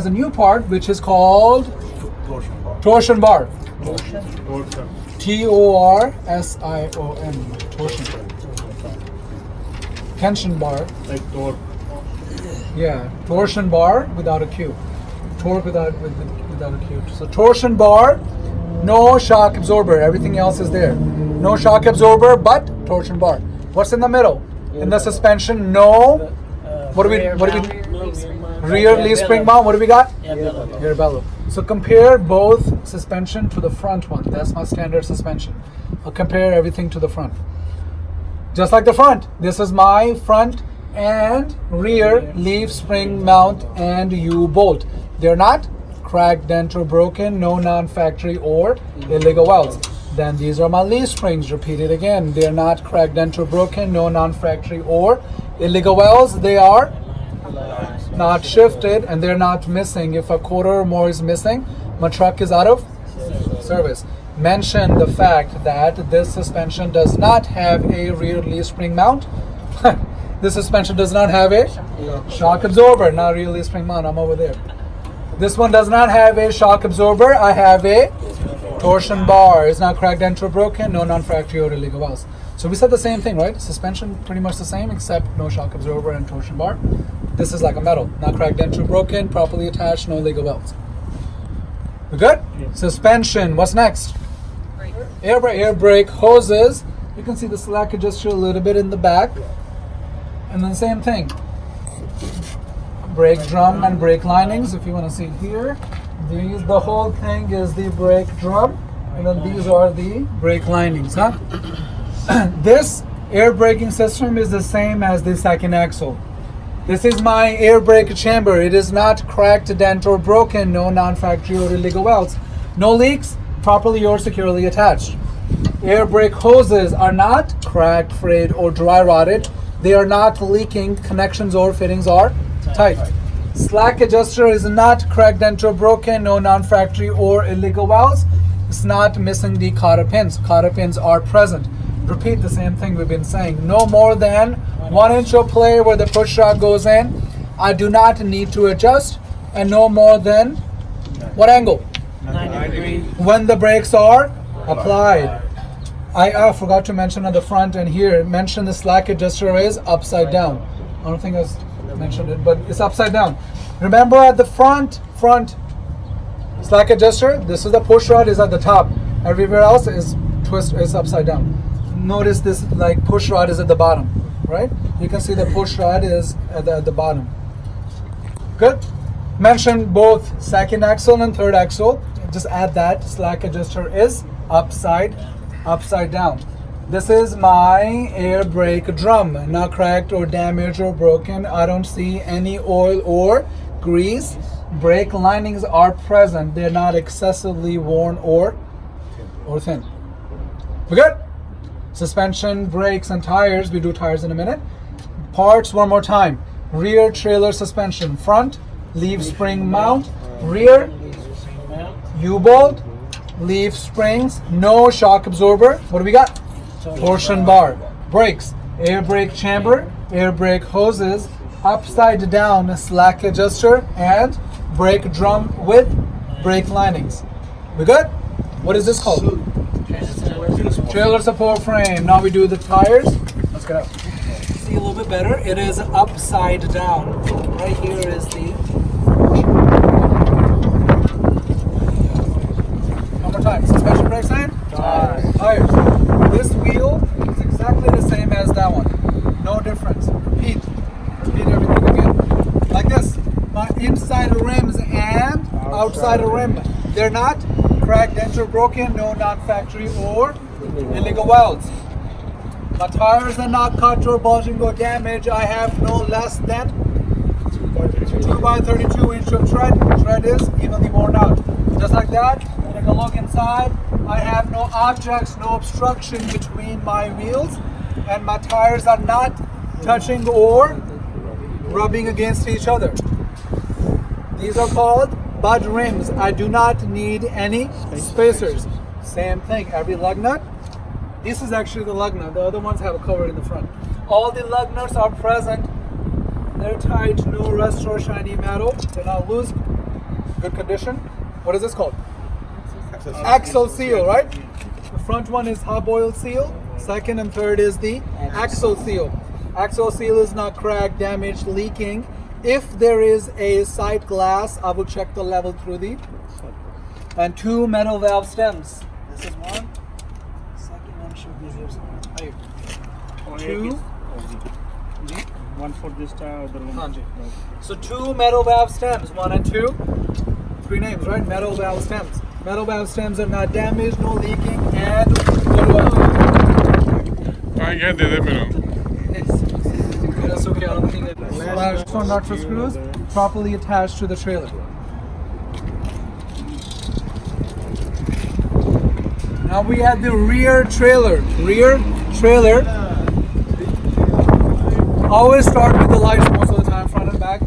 a new part which is called torsion bar. T-O-R-S-I-O-N. Torsion. Tension bar.
Like torque.
Yeah, torsion bar without a Q. Torque without a Q. So torsion bar, no shock absorber. Everything else is there. No shock absorber, but torsion bar. What's in the middle? In the suspension, no. What do we? Rear leaf spring mount. What do we got? Air bellow. So compare both suspension to the front one. That's my standard suspension. I'll compare everything to the front. Just like the front. This is my front and rear leaf spring mount and U-bolt. They're not cracked, dent, or broken. No non-factory or illegal welds. Then these are my leaf springs. Repeat it again. They're not cracked, dent, or broken. No non-factory or illegal welds. They are not shifted and they're not missing. If a quarter or more is missing, my truck is out of service. Mention the fact that this suspension does not have a rear leaf spring mount. This suspension does not have a shock absorber. Not rear leaf spring mount. I'm over there. This one does not have a shock absorber. I have a torsion bar. It's not cracked, dent, or broken. No non-factory or illegal welds. So we said the same thing, right? Suspension pretty much the same, except no shock absorber and torsion bar. This is like a metal. Not cracked, dent, or broken. Properly attached. No illegal welds. We good? Yeah. Suspension. What's next? Air brake hoses. You can see the slack adjuster a little bit in the back. And then same thing. Brake drum and brake linings. If you want to see here, the whole thing is the brake drum, and then these are the brake linings, huh? This air braking system is the same as the second axle. This is my air brake chamber. It is not cracked, dent, or broken. No non-factory or illegal welds. No leaks. Properly or securely attached. Air brake hoses are not cracked, frayed, or dry rotted. They are not leaking. Connections or fittings are tight. Slack adjuster is not cracked, dent, or broken. No non-factory or illegal welds. It's not missing the cotter pins. Cotter pins are present. Repeat the same thing we've been saying. No more than 1 inch of play where the push rod goes in. I do not need to adjust. And no more than what angle?
9 degrees.
When the brakes are applied. I forgot to mention on the front and here, mention the slack adjuster is upside down. I don't think I mentioned it, but it's upside down. Remember at the front slack adjuster, this is the push rod is at the top. Everywhere else is upside down. Notice this like push rod is at the bottom, right? You can see the push rod is at the bottom. Good? Mention both second axle and third axle. Just add that slack adjuster is upside down. This is my air brake drum, not cracked or damaged or broken. I don't see any oil or grease. Brake linings are present. They're not excessively worn or or thin. We good? Suspension, brakes, and tires. We do tires in a minute. Parts one more time. Rear trailer suspension. Front, leaf spring mount. Rear, U-bolt, leaf springs, no shock absorber. What do we got? Torsion bar. Brakes, air brake chamber, air brake hoses, upside down slack adjuster, and brake drum with brake linings. We good? What is this called? Trailer support frame. Now we do the tires. Let's get out. See a little bit better. It is upside down. Right here is the. One more time. Suspension, brakes, and tires. This wheel is exactly the same as that one. No difference. Repeat everything again. Like this. My inside rims and outside rim. They're not cracked, dent, or broken. No non-factory or illegal welds. My tires are not cut or bulging or damaged. I have no less than 2 by 32 inch of tread. Tread is evenly worn out. Just like that. Take a look inside. I have no objects, no obstruction between my wheels, and my tires are not touching or rubbing against each other. These are called bud rims. I do not need any spacers. Same thing, every lug nut. This is actually the lug nut. The other ones have a cover in the front. All the lug nuts are present. They're tight, no rust or shiny metal. They're not loose. Good condition. What is this called? Axle seal, right? The front one is hub oil seal. Second and third is the axle seal. Axle seal is not cracked, damaged, leaking. If there is a side glass, I will check the level through the. And 2 metal valve stems. This is one. Second one should be here somewhere. 2.
One for this tire, other one.
So 2 metal valve stems, 1 and 2. 3 names, right? Metal valve stems. Metal valve stems are not damaged, no leaking, and that's okay. I don't think that. Last one, nuts or screws properly attached to the trailer. Now we have the rear trailer. Rear trailer. Always start with the lights most of the time, front and back,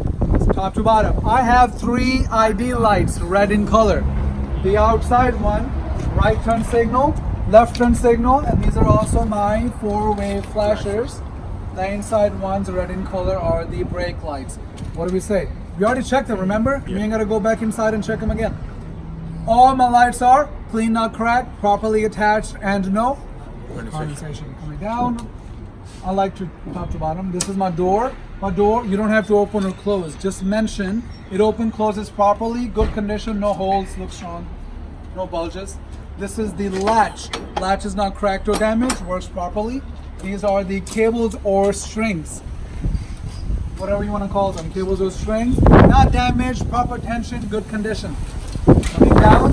top to bottom. I have 3 ID lights, red in color. The outside one, right turn signal, left turn signal, and these are also my 4-way flashers. The inside ones, red in color, are the brake lights. What do we say? We already checked them, remember? Yeah. You ain't gotta go back inside and check them again. All my lights are clean, not cracked, properly attached, and no condensation coming down. I like to top to bottom. This is my door. My door, you don't have to open or close. Just mention it closes properly, good condition, no holes, looks strong, no bulges. This is the latch. Latch is not cracked or damaged, works properly. These are the cables or strings. Whatever you want to call them, cables or strings. Not damaged, proper tension, good condition. Coming down,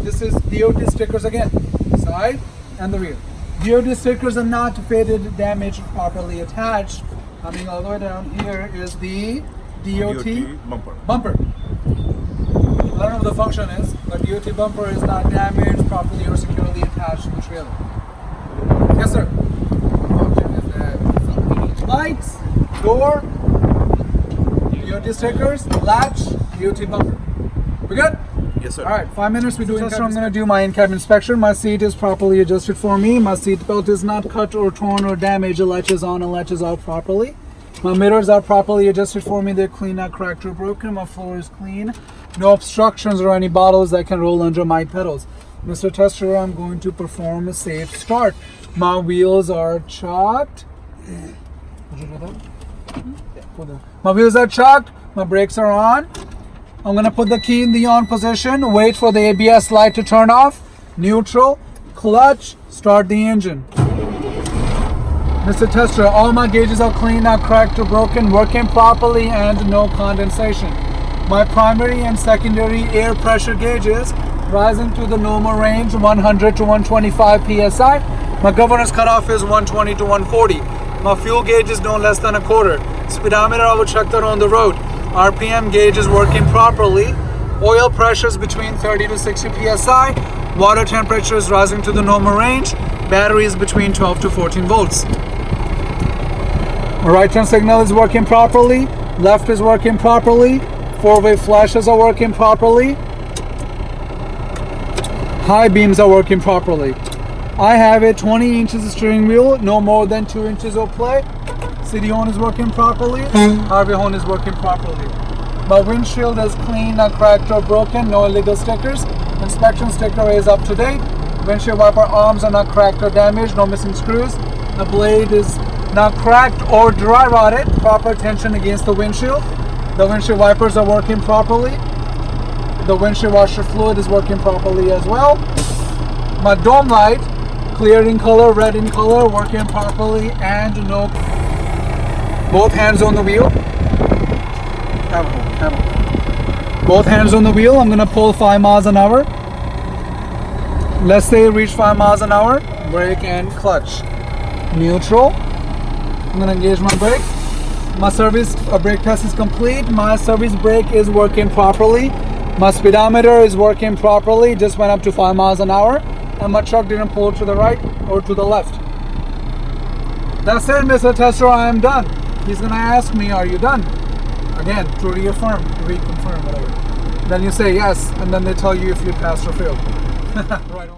this is DOT stickers again, side and the rear. DOT stickers are not faded, damaged, properly attached. Coming all the way down here is the DOT bumper. I don't know what the function is, but DOT bumper is not damaged, properly or securely attached to the trailer. Yes, sir. Lights, door, DOT stickers, latch, DOT bumper. We good?
Yes, sir.
All right, 5 minutes. We do in-cab. I'm going to do my in-cab inspection. My seat is properly adjusted for me. My seat belt is not cut or torn or damaged. The latch is on and latches out properly. My mirrors are properly adjusted for me. They're clean, not cracked or broken. My floor is clean. No obstructions or any bottles that can roll under my pedals. Mr. Tester, I'm going to perform a safe start. My wheels are chalked. My wheels are chalked. My brakes are on. I'm going to put the key in the on position, wait for the ABS light to turn off, neutral, clutch, start the engine. Mr. Tester, all my gauges are clean, not cracked or broken, working properly, and no condensation. My primary and secondary air pressure gauges rising to the normal range, 100 to 125 psi. My governor's cutoff is 120 to 140. My fuel gauge is no less than a quarter. Speedometer, I will check that on the road. RPM gauge is working properly. Oil pressure is between 30 to 60 psi. Water temperature is rising to the normal range. Battery is between 12 to 14 volts. Right turn signal is working properly. Left is working properly. Four-way flashes are working properly. High beams are working properly. I have a 20 inches steering wheel, no more than 2 inches of play. CD horn is working properly. Harvey horn is working properly. My windshield is clean, not cracked or broken, no illegal stickers. Inspection sticker is up to date. Windshield wiper arms are not cracked or damaged, no missing screws. The blade is not cracked or dry rotted. Proper tension against the windshield. The windshield wipers are working properly. The windshield washer fluid is working properly as well. My dome light, clear in color, red in color, working properly, and no. Both hands on the wheel. Both hands on the wheel. I'm gonna pull 5 miles an hour. Let's say reach 5 miles an hour. Brake and clutch. Neutral. I'm gonna engage my brake. My service brake test is complete. My service brake is working properly. My speedometer is working properly. Just went up to 5 miles an hour, and my truck didn't pull to the right or to the left. That's it, Mr. Tester. I am done. He's gonna ask me, "Are you done?" Again, to reaffirm, reconfirm, whatever. Then you say yes, and then they tell you if you passed or failed. Right on.